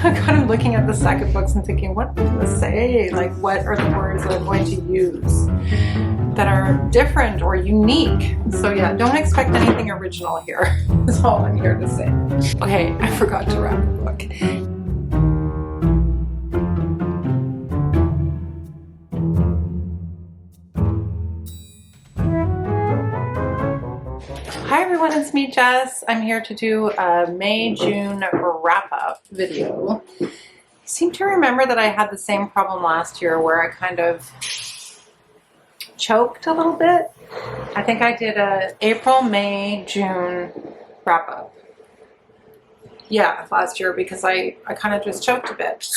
kind of looking at the stack of books and thinking, what am I going to say? Like, what are the words that I'm going to use that are different or unique? So yeah, don't expect anything original here. That's all I'm here to say. Okay, I forgot to wrap the book. Hi everyone, it's me, Jess. I'm here to do a May-June wrap-up video. I seem to remember that I had the same problem last year where I kind of choked a little bit. I think I did a April, May, June wrap-up. Yeah, last year because I kind of just choked a bit.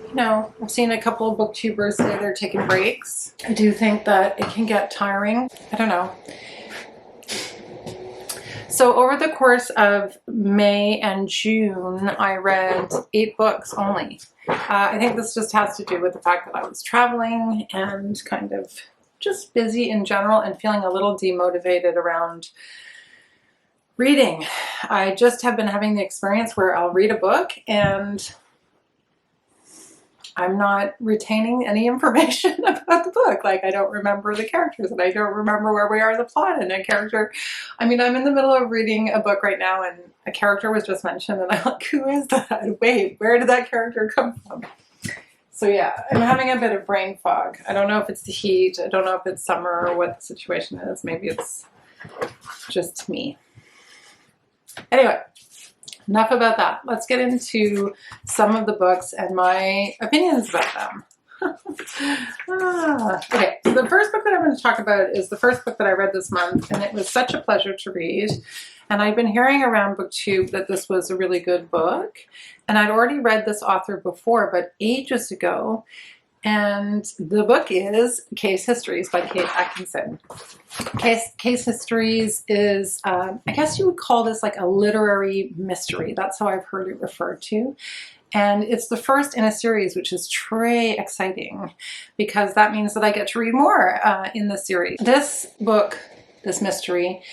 You know, I've seen a couple of booktubers say they're taking breaks. I do think that it can get tiring. I don't know. So over the course of May and June, I read 8 books only. I think this just has to do with the fact that I was traveling and kind of just busy in general and feeling a little demotivated around reading. I just have been having the experience where I'll read a book and I'm not retaining any information about the book. Like, I don't remember the characters and I don't remember where we are in the plot, and a character, I mean, I'm in the middle of reading a book right now and a character was just mentioned and I'm like, who is that? Wait, where did that character come from? So yeah, I'm having a bit of brain fog. I don't know if it's the heat. I don't know if it's summer or what the situation is. Maybe it's just me. Anyway. Enough about that. Let's get into some of the books and my opinions about them. Okay, so the first book that I'm going to talk about is the first book that I read this month, and it was such a pleasure to read. And I've been hearing around BookTube that this was a really good book. And I'd already read this author before, but ages ago. And the book is Case Histories by Kate Atkinson. Case Histories is, I guess you would call this like a literary mystery. That's how I've heard it referred to. And it's the first in a series, which is très exciting because that means that I get to read more in the series. This book, this mystery,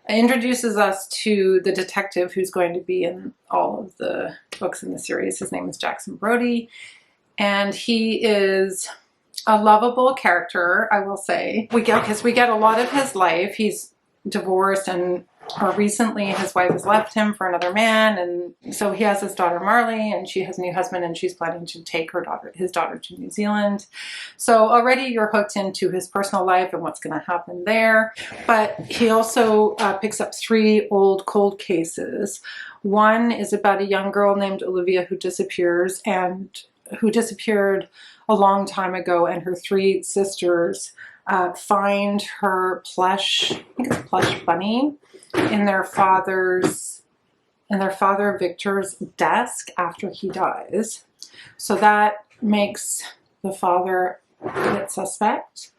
introduces us to the detective who's going to be in all of the books in the series. His name is Jackson Brodie. And he is a lovable character, I will say. We get a lot of his life. He's divorced and recently his wife has left him for another man. And so he has his daughter Marley and she has a new husband and she's planning to take his daughter to New Zealand. So already you're hooked into his personal life and what's going to happen there. But he also picks up 3 old cold cases. One is about a young girl named Olivia who disappeared a long time ago, and her 3 sisters find her plush, I think it's a plush bunny, in their father Victor's desk after he dies. So that makes the father a bit suspect.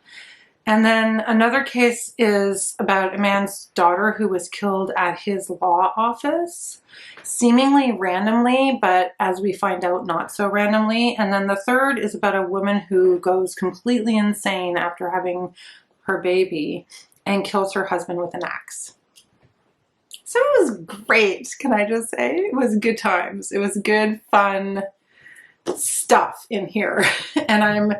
And then another case is about a man's daughter who was killed at his law office, seemingly randomly, but as we find out, not so randomly. And then the third is about a woman who goes completely insane after having her baby and kills her husband with an axe. So it was great, can I just say? It was good times. It was good, fun stuff in here. And I'm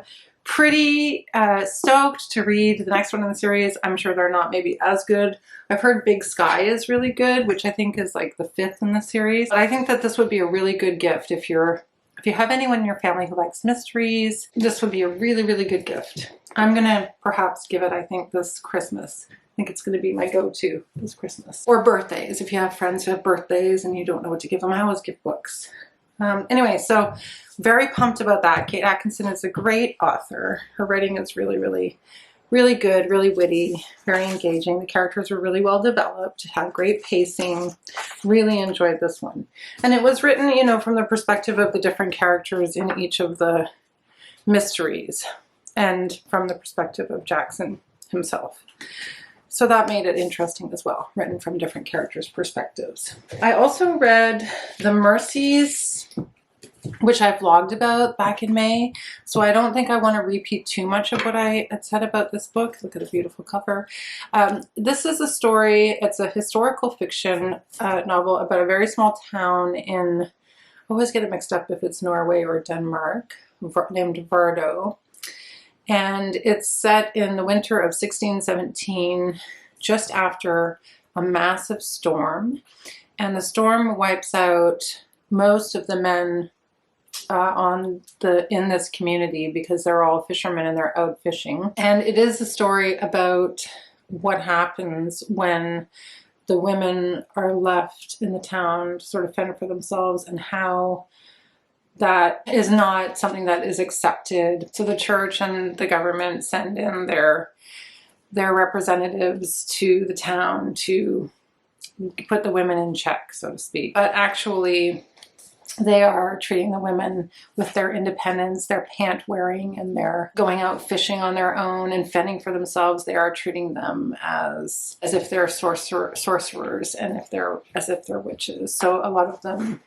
pretty stoked to read the next one in the series. I'm sure they're not maybe as good. I've heard Big Sky is really good, which I think is like the 5th in the series. But I think that this would be a really good gift if you have anyone in your family who likes mysteries. This would be a really, really good gift. I'm gonna perhaps give it, I think, this Christmas. I think it's gonna be my go-to this Christmas. Or birthdays. If you have friends who have birthdays and you don't know what to give them, I always give books. Anyway, so very pumped about that. Kate Atkinson is a great author. Her writing is really, really, really good, really witty, very engaging. The characters were really well developed, had great pacing. Really enjoyed this one. And it was written, you know, from the perspective of the different characters in each of the mysteries and from the perspective of Jackson himself. So that made it interesting as well, written from different characters' perspectives. I also read The Mercies, which I vlogged about back in May. So I don't think I want to repeat too much of what I had said about this book. Look at the beautiful cover. This is a story, it's a historical fiction novel about a very small town in always get it mixed up if it's Norway or Denmark, named Vardo. And it's set in the winter of 1617, just after a massive storm. And the storm wipes out most of the men in this community because they're all fishermen and they're out fishing. And it is a story about what happens when the women are left in the town to sort of fend for themselves, and how that is not something that is accepted. So the church and the government send in their representatives to the town to put the women in check, so to speak. But actually, they are treating the women with their independence, their pant wearing, and they're going out fishing on their own and fending for themselves. They are treating them as if they're sorcerers and as if they're witches. So a lot of them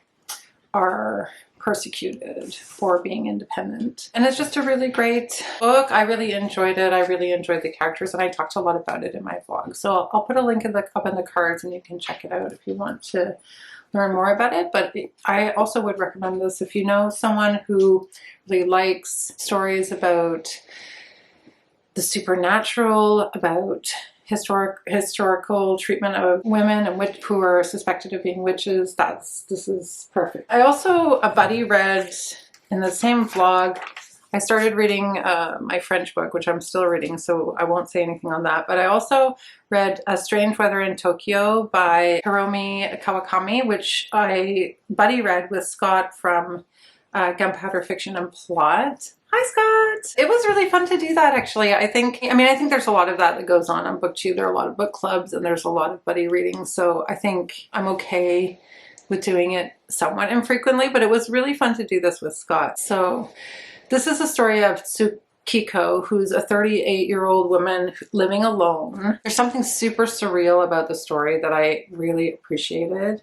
are persecuted for being independent. And it's just a really great book. I really enjoyed it. I really enjoyed the characters, and I talked a lot about it in my vlog. So I'll put a link up in the cards and you can check it out if you want to learn more about it. But I also would recommend this if you know someone who really likes stories about the supernatural, about historical treatment of women and who are suspected of being witches. This is perfect. I also buddy read in the same vlog. I started reading my French book, which I'm still reading, so I won't say anything on that. But I also read A Strange Weather in Tokyo by Hiromi Kawakami, which I buddy read with Scott from Gunpowder Fiction and Plot. Hi, Scott! It was really fun to do that, actually. I think there's a lot of that goes on BookTube. There are a lot of book clubs and there's a lot of buddy reading, so I think I'm okay with doing it somewhat infrequently, but it was really fun to do this with Scott. So this is a story of Tsukiko, who's a 38-year-old woman living alone. There's something super surreal about the story that I really appreciated.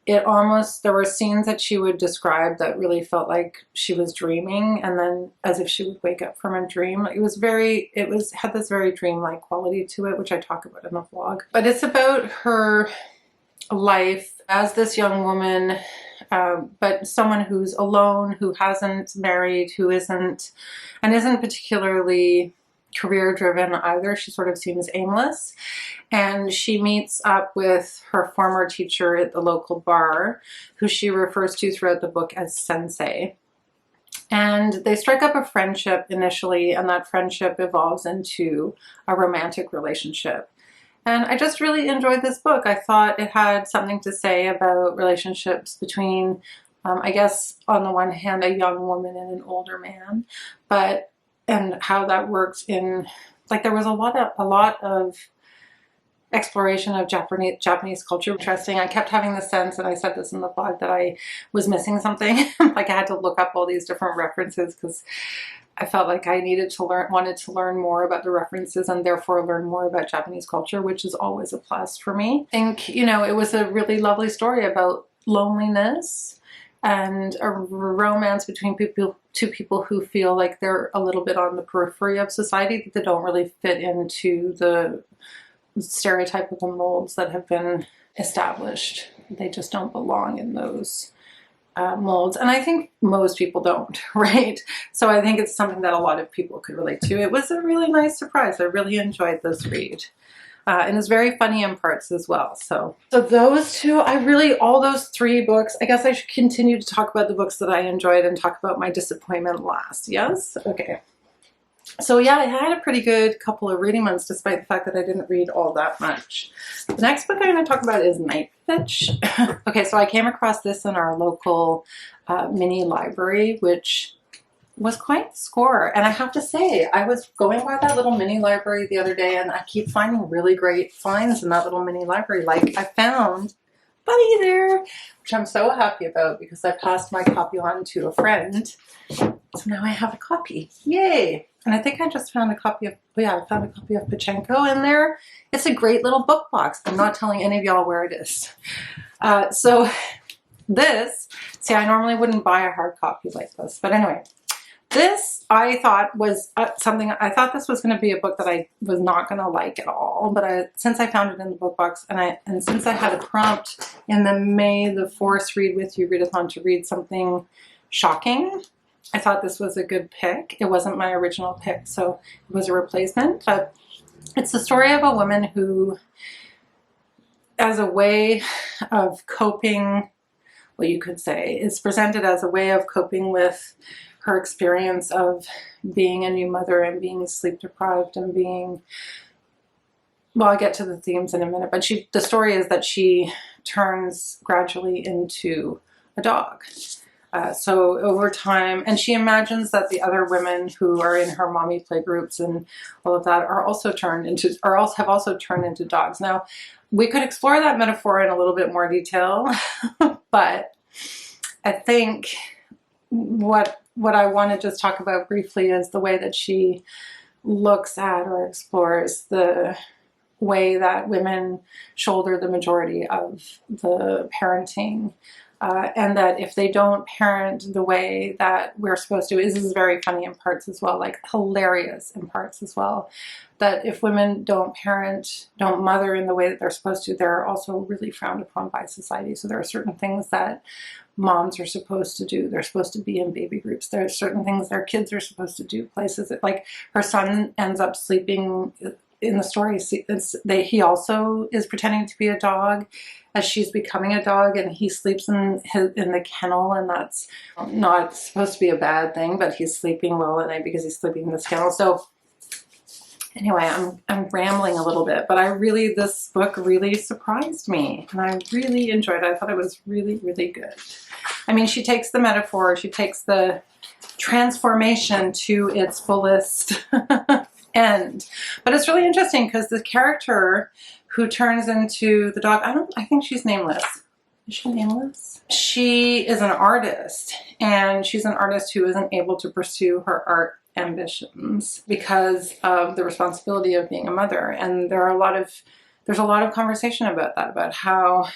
There were scenes that she would describe that really felt like she was dreaming, and then as if she would wake up from a dream. It had this very dreamlike quality to it, which I talk about in the vlog. But it's about her life as this young woman, but someone who's alone, who hasn't married, who isn't particularly career driven either. She sort of seems aimless, and she meets up with her former teacher at the local bar, who she refers to throughout the book as Sensei. And they strike up a friendship initially, and that friendship evolves into a romantic relationship. And I just really enjoyed this book. I thought it had something to say about relationships between, I guess, on the one hand, a young woman and an older man, and how that works in, like, there was a lot of exploration of Japanese culture. Interesting. I kept having the sense, and I said this in the vlog, that I was missing something. Like, I had to look up all these different references because I felt like I wanted to learn more about the references and therefore learn more about Japanese culture, which is always a plus for me. I think, it was a really lovely story about loneliness and a romance between two people who feel like they're a little bit on the periphery of society, that they don't really fit into the stereotypical molds that have been established. They just don't belong in those molds. And I think most people don't, right? So I think it's something that a lot of people could relate to. It was a really nice surprise. I really enjoyed this read. And it's very funny in parts as well. So those two, all those three books, I guess I should continue to talk about the books that I enjoyed and talk about my disappointment last. Yes? Okay. So yeah, I had a pretty good couple of reading months, despite the fact that I didn't read all that much. The next book I'm going to talk about is Nightbitch. Okay, so I came across this in our local mini library, which was quite the score. And I have to say, I was going by that little mini library the other day, and I keep finding really great finds in that little mini library. Like, I found Buddy there, which I'm so happy about because I passed my copy on to a friend. So now I have a copy. Yay! And I think I just found a copy of, I found a copy of Pachenko in there. It's a great little book box. I'm not telling any of y'all where it is. So this, see, I normally wouldn't buy a hard copy like this, but anyway, This I thought was something, I thought this was going to be a book that I was not going to like at all, but since I found it in the book box and since I had a prompt in the May the Force Read With You readathon to read something shocking, I thought this was a good pick. It wasn't my original pick, so it was a replacement, but it's the story of a woman who, as a way of coping, well, you could say, is presented as a way of coping with her experience of being a new mother and being sleep deprived and being, well, I'll get to the themes in a minute, but the story is that she turns gradually into a dog. So over time, and she imagines that the other women who are in her mommy play groups and all of that are also have also turned into dogs. Now, we could explore that metaphor in a little bit more detail, but I think what I want to just talk about briefly is the way that she looks at or explores the way that women shoulder the majority of the parenting, and that if they don't parent the way that we're supposed to, this is very funny in parts as well, like hilarious in parts as well, that if women don't mother in the way that they're supposed to, they're also really frowned upon by society. So there are certain things that moms are supposed to do. They're supposed to be in baby groups. There are certain things their kids are supposed to do, places that, like, her son ends up sleeping in the story. He also is pretending to be a dog as she's becoming a dog, and he sleeps in the kennel, and that's not supposed to be a bad thing, but he's sleeping well at night because he's sleeping in this kennel. So anyway, I'm rambling a little bit, but this book really surprised me, and I really enjoyed it. I thought it was really, really good. I mean, she takes the metaphor, she takes the transformation to its fullest end. But it's really interesting because the character who turns into the dog, I think she's nameless. Is she nameless? She is an artist, and she's an artist who isn't able to pursue her art ambitions because of the responsibility of being a mother. And there's a lot of conversation about that, about how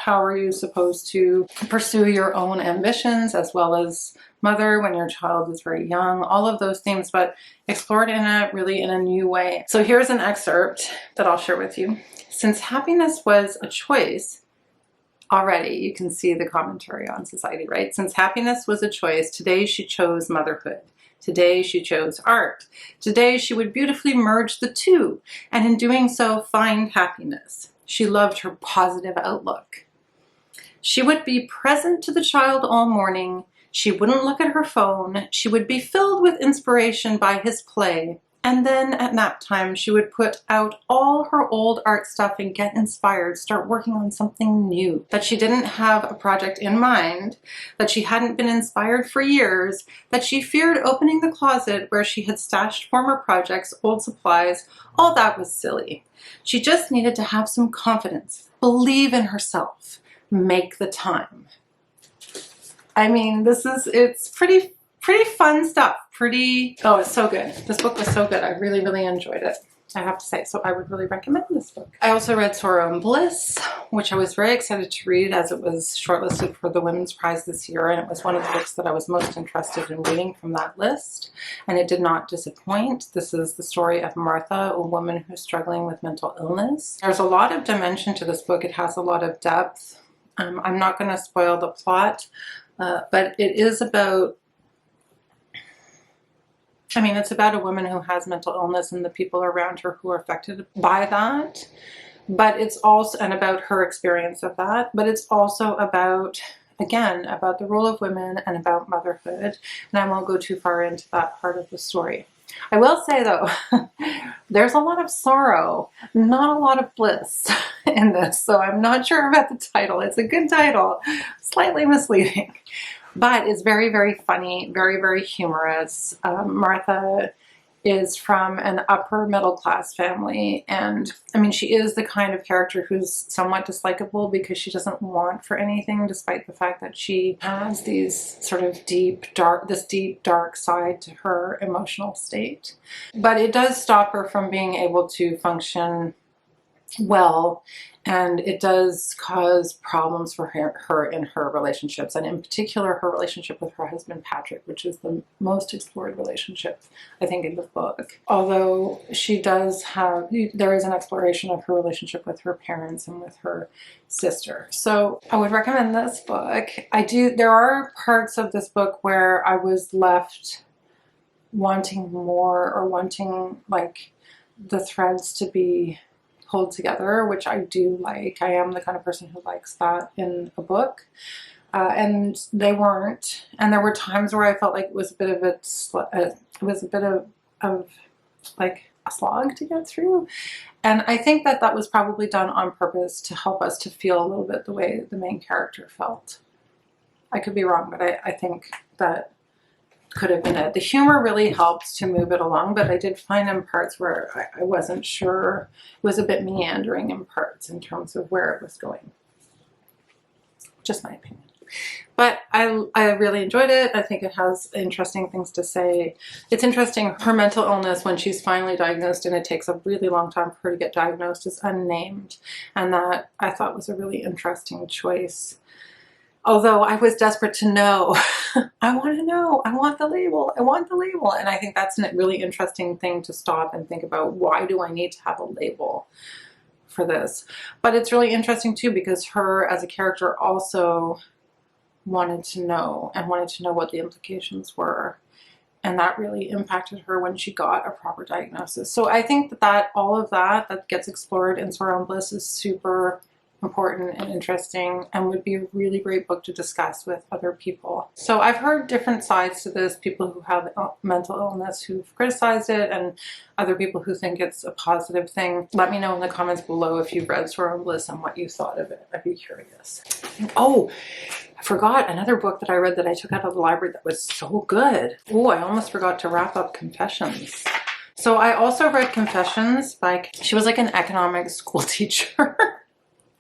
are you supposed to pursue your own ambitions as well as mother when your child is very young, all of those themes, but explored in a new way. So here's an excerpt that I'll share with you. Since happiness was a choice, already you can see the commentary on society, right? Since happiness was a choice, today she chose motherhood. Today she chose art. Today she would beautifully merge the two, and in doing so find happiness. She loved her positive outlook. She would be present to the child all morning. She wouldn't look at her phone. She would be filled with inspiration by his play. And then at nap time, she would put out all her old art stuff and get inspired, start working on something new. That she didn't have a project in mind, that she hadn't been inspired for years, that she feared opening the closet where she had stashed former projects, old supplies. All that was silly. She just needed to have some confidence, believe in herself, make the time. I mean, it's pretty fun stuff. Oh, it's so good. This book was so good. I really, really enjoyed it, I have to say. So I would really recommend this book. I also read Sorrow and Bliss, which I was very excited to read as it was shortlisted for the Women's Prize this year. And it was one of the books that I was most interested in reading from that list. And it did not disappoint. This is the story of Martha, a woman who's struggling with mental illness. There's a lot of dimension to this book. It has a lot of depth. I'm not going to spoil the plot, but it is about, it's about a woman who has mental illness and the people around her who are affected by that. But it's also, and about her experience of that, but it's also about, again, about the role of women and about motherhood. And I won't go too far into that part of the story. I will say, though, there's a lot of sorrow, not a lot of bliss in this. So I'm not sure about the title. It's a good title, slightly misleading. But it's very, very funny, very, very humorous. Martha is from an upper middle class family. And she is the kind of character who's somewhat dislikable because she doesn't want for anything, despite the fact that she has these sort of deep, dark side to her emotional state. But it does stop her from being able to function well And it does cause problems for her in her relationships, and in particular her relationship with her husband Patrick, which is the most explored relationship, I think, in the book. Although she does have, there is an exploration of her relationship with her parents and with her sister. So I would recommend this book. There are parts of this book where I was left wanting more, or wanting like the threads to be pulled together, which I do like. I am the kind of person who likes that in a book, and they weren't. And there were times where I felt like it was a bit of like a slog to get through. And I think that that was probably done on purpose to help us to feel a little bit the way the main character felt. I could be wrong, but I think that could have been it. The humor really helped to move it along, but I did find in parts where I wasn't sure. It was a bit meandering in parts in terms of where it was going. Just my opinion. But I really enjoyed it. I think it has interesting things to say. It's interesting, her mental illness, when she's finally diagnosed, and it takes a really long time for her to get diagnosed, is unnamed. And that I thought was a really interesting choice. Although I was desperate to know. I want to know. I want the label. I want the label. And I think that's a really interesting thing to stop and think about. Why do I need to have a label for this? But it's really interesting too, because her as a character also wanted to know, and wanted to know what the implications were. And that really impacted her when she got a proper diagnosis. So I think that all of that gets explored in Sorrow and Bliss is super important and interesting, and would be a really great book to discuss with other people. So I've heard different sides to this, people who have mental illness who've criticized it, and other people who think it's a positive thing. Let me know in the comments below if you've read Sorrow and Bliss and what you thought of it. I'd be curious. Oh, I forgot another book that I read that I took out of the library that was so good. Oh, I almost forgot to wrap up Confessions. So I also read Confessions by, she was like an economics school teacher.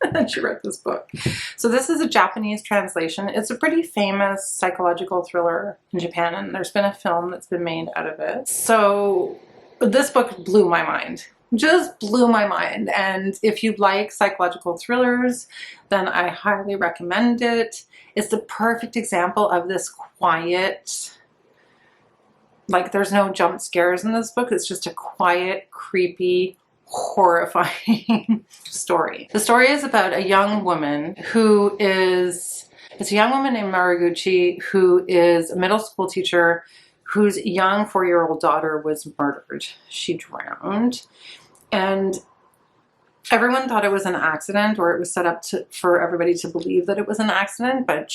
And she wrote this book. So this is a Japanese translation. It's a pretty famous psychological thriller in Japan, and there's been a film that's been made out of it. So this book blew my mind. Just blew my mind. And if you like psychological thrillers, then I highly recommend it. It's the perfect example of this quiet, like there's no jump scares in this book. It's just a quiet, creepy, horrifying story. The story is about a young woman who is, it's a young woman named Mariguchi who is a middle school teacher whose young 4-year-old daughter was murdered. She drowned, and everyone thought it was an accident, or it was set up for everybody to believe that it was an accident, but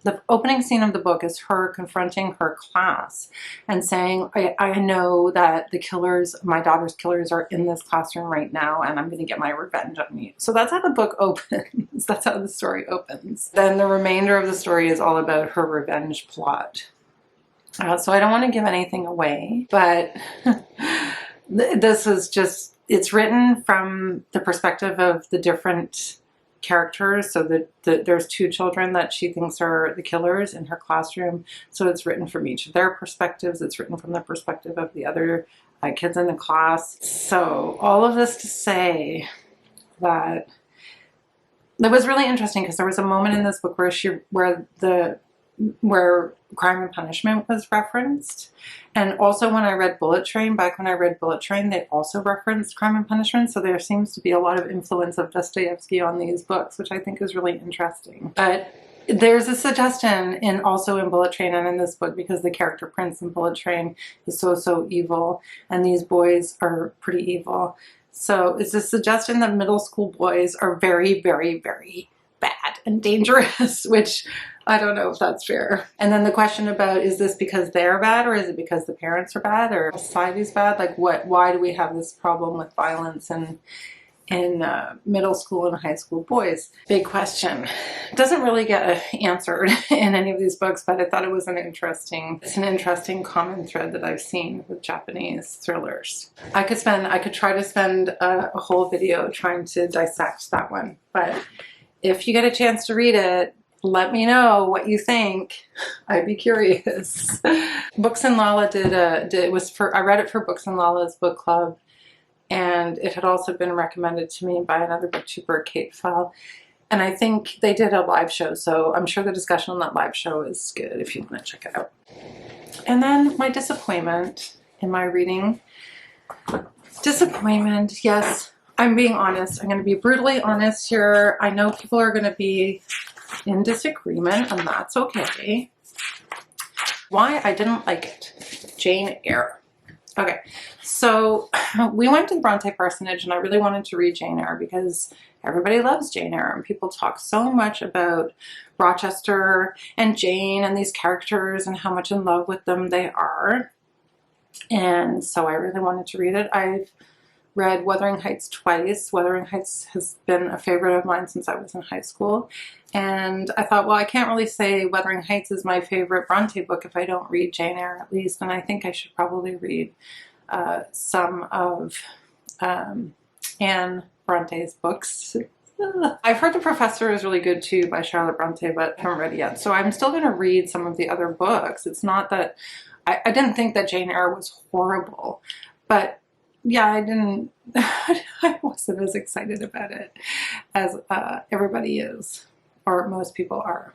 the opening scene of the book is her confronting her class and saying, I know that the killers, my daughter's killers, are in this classroom right now, and I'm going to get my revenge on you. So that's how the book opens. That's how the story opens. Then the remainder of the story is all about her revenge plot. So I don't want to give anything away, but this is just, it's written from the perspective of the different characters. So there's 2 children that she thinks are the killers in her classroom. So it's written from each of their perspectives. It's written from the perspective of the other kids in the class. So all of this to say that it was really interesting, because there was a moment in this book where Crime and Punishment was referenced. And also when I read Bullet Train, back when I read Bullet Train, they also referenced Crime and Punishment. So there seems to be a lot of influence of Dostoevsky on these books, which I think is really interesting. But there's a suggestion also in Bullet Train and in this book, because the character Prince in Bullet Train is so evil, and these boys are pretty evil. So it's a suggestion that middle school boys are very, very, very bad and dangerous, which I don't know if that's fair. And then the question about, is this because they're bad, or is it because the parents are bad, or society's bad? Like why do we have this problem with violence in middle school and high school boys? Big question. It doesn't really get answered in any of these books, but I thought it was an interesting common thread that I've seen with Japanese thrillers. I could try to spend a whole video trying to dissect that one, but if you get a chance to read it, let me know what you think. I'd be curious. Books and Lala I read it for Books and Lala's book club, and it had also been recommended to me by another booktuber, Pfeil. And I think they did a live show, so I'm sure the discussion on that live show is good if you want to check it out. And then my disappointment in my reading. Disappointment, yes, I'm being honest. I'm going to be brutally honest here. I know people are going to be in disagreement, and that's okay. Why I didn't like it. Jane Eyre. Okay, so we went to the Bronte parsonage, and I really wanted to read Jane Eyre because everybody loves Jane Eyre, and people talk so much about Rochester and Jane and these characters and how much in love with them they are. And so I really wanted to read it. I've read Wuthering Heights twice. Wuthering Heights has been a favorite of mine since I was in high school. And I thought, well, I can't really say Wuthering Heights is my favorite Bronte book if I don't read Jane Eyre at least. And I think I should probably read some of Anne Bronte's books. I've heard The Professor is really good too by Charlotte Bronte, but I haven't read it yet. So I'm still going to read some of the other books. It's not that I didn't think that Jane Eyre was horrible, but yeah, I wasn't as excited about it as everybody is, or most people are.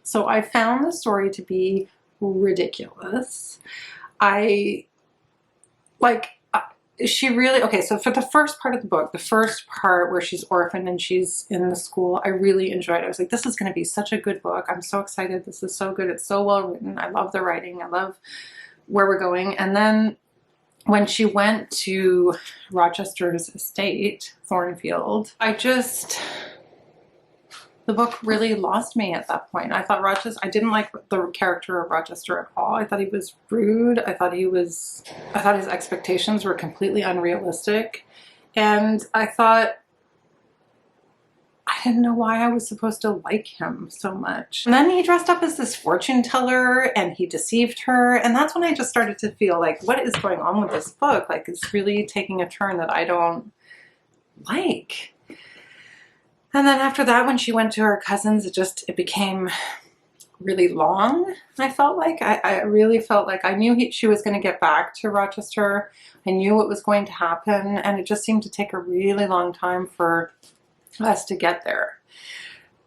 So I found the story to be ridiculous. She really, okay, so for the first part of the book, the first part where she's orphaned and she's in the school, I really enjoyed it. I was like, this is going to be such a good book. I'm so excited. This is so good. It's so well written. I love the writing. I love where we're going. And then when she went to Rochester's estate, Thornfield, the book really lost me at that point. I thought I didn't like the character of Rochester at all. I thought he was rude. I thought his expectations were completely unrealistic. And I didn't know why I was supposed to like him so much. And then he dressed up as this fortune teller and he deceived her. And that's when I just started to feel like, what is going on with this book? Like, it's really taking a turn that I don't like. And then after that, when she went to her cousins, it became really long. I felt like, I really felt like I knew she was going to get back to Rochester. I knew what was going to happen. And it just seemed to take a really long time for us to get there.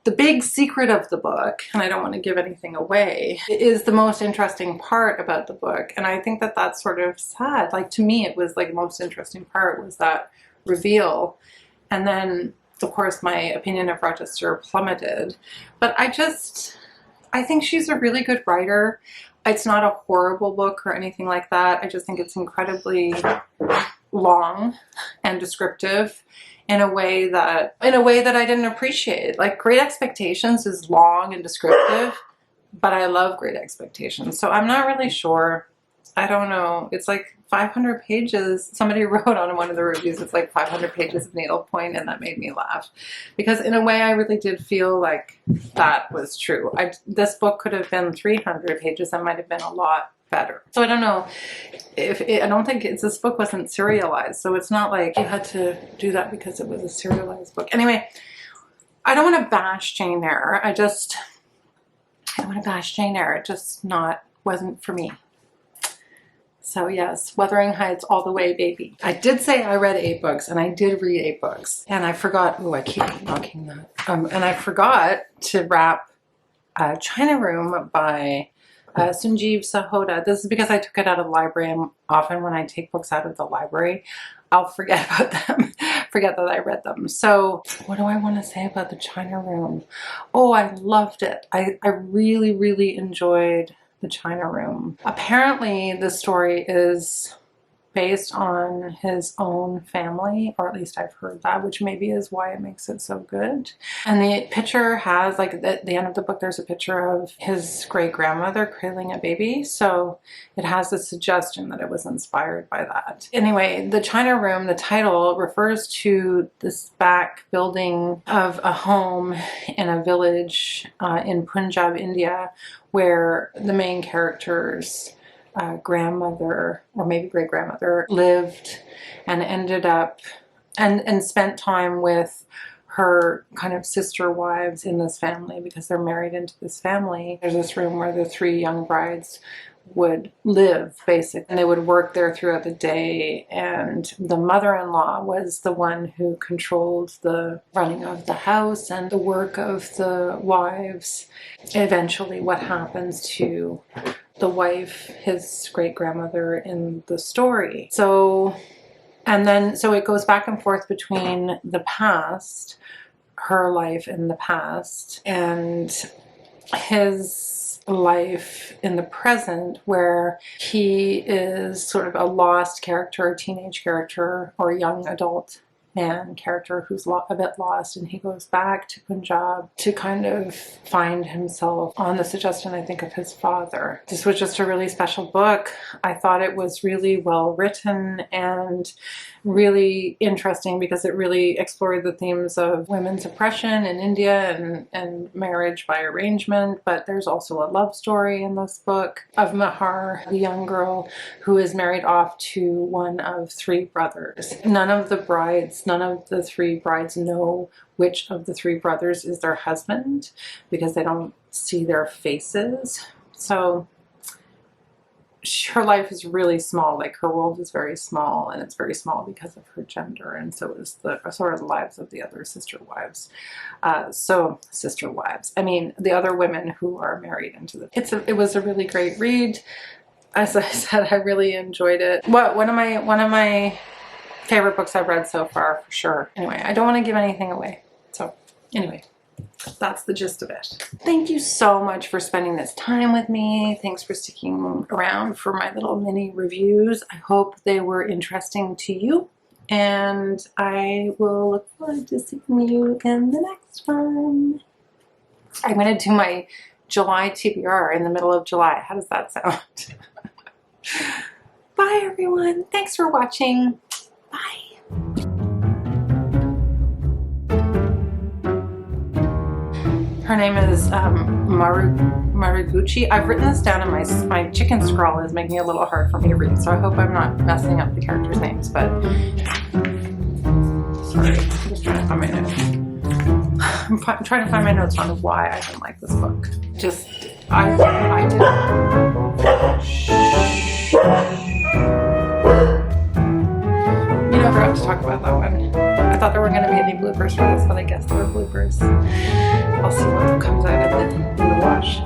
The big secret of the book, and I don't want to give anything away, is the most interesting part about the book. And I think that that's sort of sad. Like, to me, it was like the most interesting part was that reveal. And then, of course, my opinion of Rochester plummeted. But I think she's a really good writer. It's not a horrible book or anything like that. I just think it's incredibly long and descriptive in a way that I didn't appreciate. Like, Great Expectations is long and descriptive, but I love Great Expectations. So I'm not really sure. I don't know. It's like 500 pages. Somebody wrote on one of the reviews, it's like 500 pages of needlepoint, and that made me laugh. Because in a way, I really did feel like that was true. This book could have been 300 pages. That might have been a lot better. So I don't know I don't think this book wasn't serialized. So it's not like you had to do that because it was a serialized book. Anyway, I don't want to bash Jane Eyre. I don't want to bash Jane Eyre. It just wasn't for me. So yes, Wuthering Heights all the way, baby. I did say I read 8 books, and I did read 8 books. And I forgot, I keep knocking that. And I forgot to wrap China Room by Sunjeev Sahota. This is because I took it out of the library, and often when I take books out of the library, I'll forget about them, forget that I read them. So what do I want to say about the China Room? Oh, I loved it. I really, really enjoyed the China Room. Apparently, the story is based on his own family, or at least I've heard that, which maybe is why it makes it so good. And the picture has, like, at the end of the book, there's a picture of his great-grandmother cradling a baby, so it has the suggestion that it was inspired by that. Anyway, the China Room, the title, refers to this back building of a home in a village in Punjab, India, where the main character's grandmother, or maybe great-grandmother, lived and ended up and spent time with her kind of sister wives in this family because they're married into this family. There's this room where the 3 young brides would live, basically. And they would work there throughout the day, and the mother-in-law was the one who controlled the running of the house and the work of the wives. Eventually, what happens to the wife, his great-grandmother in the story. So it goes back and forth between the past, her life in the past, and his life in the present, where he is sort of a lost character, a teenage character, or a young adult man character who's a bit lost, and he goes back to Punjab to kind of find himself on the suggestion, I think, of his father. This was just a really special book. I thought it was really well written and really interesting because it really explored the themes of women's oppression in India and marriage by arrangement. But there's also a love story in this book of Mahar, the young girl who is married off to one of three brothers. None of the three brides know which of the three brothers is their husband because they don't see their faces. So her life is really small, like her world is very small, and it's very small because of her gender, and so are the lives of the other sister wives. I mean, the other women who are married into the... It was a really great read. As I said, I really enjoyed it. One of my favorite books I've read so far, for sure. Anyway, I don't want to give anything away. So anyway, that's the gist of it. Thank you so much for spending this time with me. Thanks for sticking around for my little mini reviews. I hope they were interesting to you, and I will look forward to seeing you in the next one. I'm going to do my July TBR in the middle of July. How does that sound? Bye, everyone. Thanks for watching. Bye. Her name is Maruguchi. I've written this down in my chicken scrawl is making it a little hard for me to read, so I hope I'm not messing up the characters' names, but sorry, I'm just trying to find my notes. I'm trying to find my notes on why I didn't like this book. I did. I forgot to talk about that one. I thought there weren't going to be any bloopers for this, but I guess there were bloopers. I'll see what comes out in the wash.